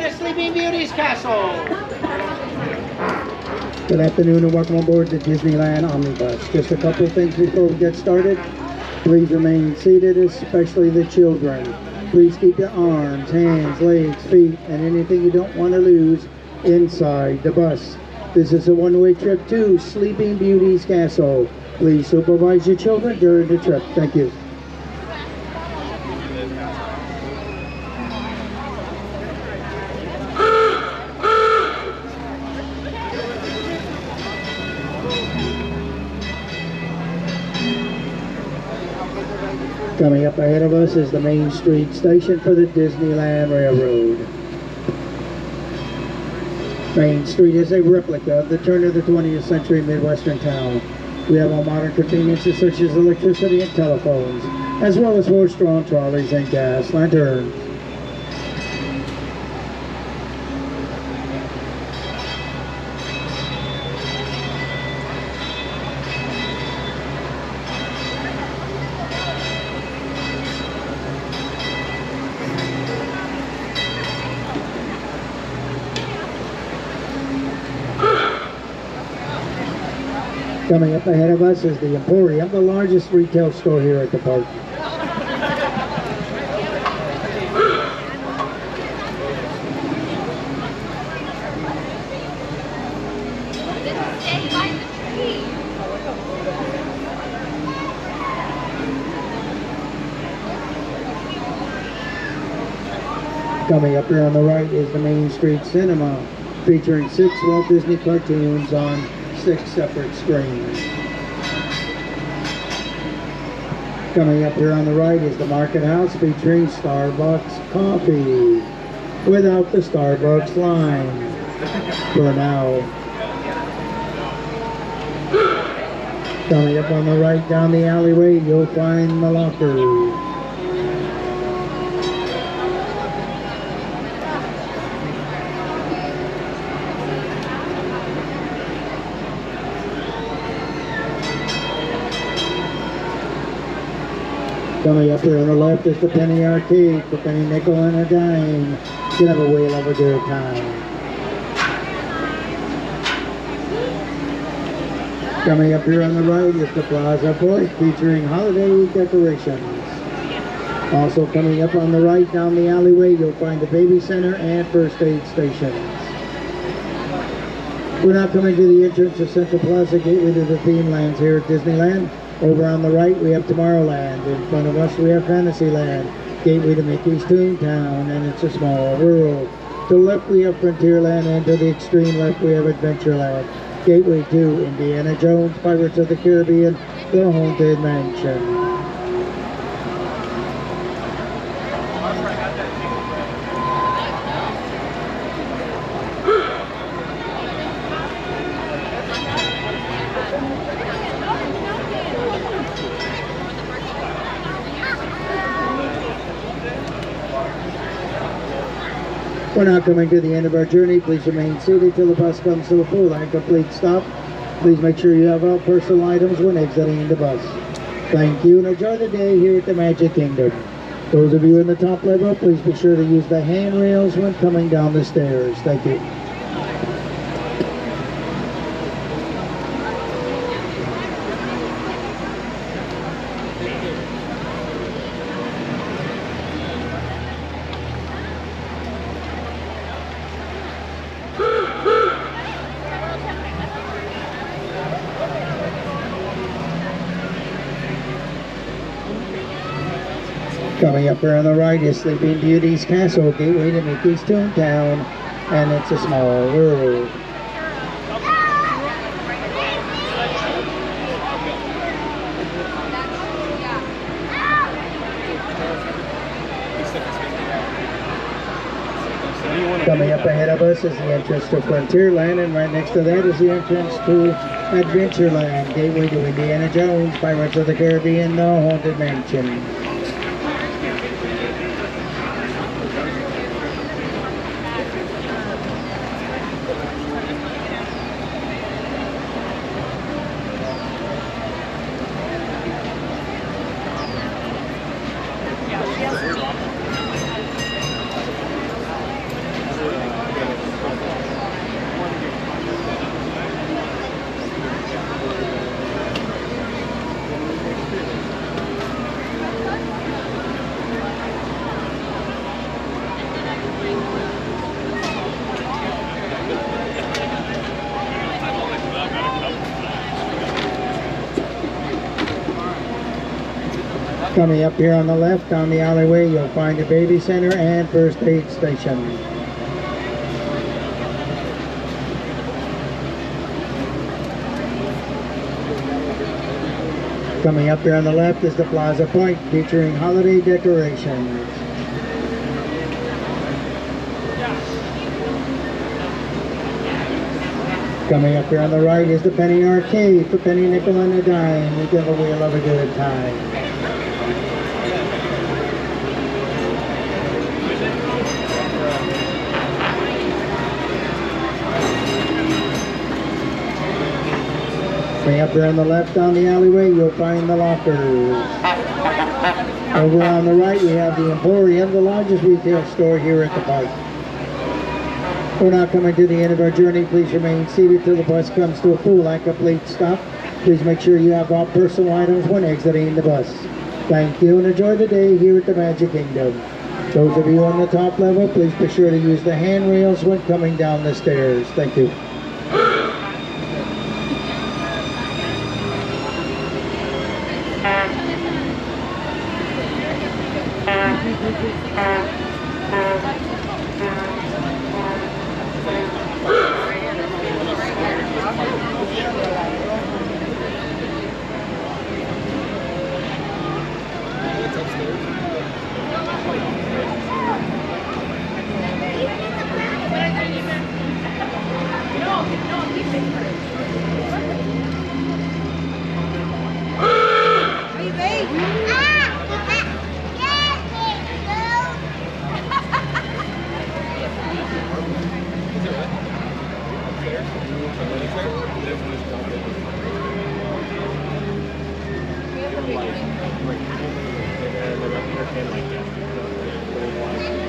the Sleeping Beauty's castle. Good afternoon and welcome aboard the Disneyland Omnibus. Just a couple of things before we get started. Please remain seated, especially the children. Please keep your arms, hands, legs, feet, and anything you don't want to lose inside the bus. This is a one-way trip to Sleeping Beauty's castle. Please supervise your children during the trip. Thank you. Coming up ahead of us is the Main Street station for the Disneyland Railroad. Main Street is a replica of the turn of the 20th century Midwestern town. We have all modern conveniences such as electricity and telephones, as well as horse-drawn trolleys and gas lanterns. Coming up ahead of us is the Emporium, the largest retail store here at the park. Coming up here on the right is the Main Street Cinema, featuring 6 Walt Disney cartoons on 6 separate screens. Coming up here on the right is the Market House featuring Starbucks coffee without the Starbucks line for now. Coming up on the right down the alleyway, you'll find the lockers. Coming up here on the left is the Penny Arcade for penny, nickel, and a dime. You have a whale of a good time. Coming up here on the right is the Plaza Point featuring holiday decorations. Also coming up on the right down the alleyway, you'll find the Baby Center and First Aid stations. We're now coming to the entrance of Central Plaza, gateway to the theme lands here at Disneyland. Over on the right, we have Tomorrowland. In front of us, we have Fantasyland, gateway to Mickey's Toontown, and It's a Small World. To the left, we have Frontierland, and to the extreme left, we have Adventureland, gateway to Indiana Jones, Pirates of the Caribbean, The Haunted Mansion. We're now coming to the end of our journey. Please remain seated till the bus comes to a full and complete stop. Please make sure you have all personal items when exiting the bus. Thank you and enjoy the day here at the Magic Kingdom. Those of you in the top level, please be sure to use the handrails when coming down the stairs. Thank you. Coming up here on the right is Sleeping Beauty's castle, gateway to Mickey's Toontown, and It's a Small World. Coming up ahead of us is the entrance to Frontierland, and right next to that is the entrance to Adventureland, gateway to Indiana Jones, Pirates of the Caribbean, The Haunted Mansion. Coming up here on the left, down the alleyway, you'll find a baby center and first aid station. Coming up here on the left is the Plaza Point, featuring holiday decorations. Coming up here on the right is the Penny Arcade for penny, nickel, and a dime. We give a wheel of a good time. Coming up here on the left down the alleyway, you'll find the lockers. Over on the right, we have the Emporium, the largest retail store here at the park. We're now coming to the end of our journey. Please remain seated till the bus comes to a full and complete stop. Please make sure you have all personal items when exiting the bus. Thank you and enjoy the day here at the Magic Kingdom. Those of you on the top level, please be sure to use the handrails when coming down the stairs. Thank you. Like,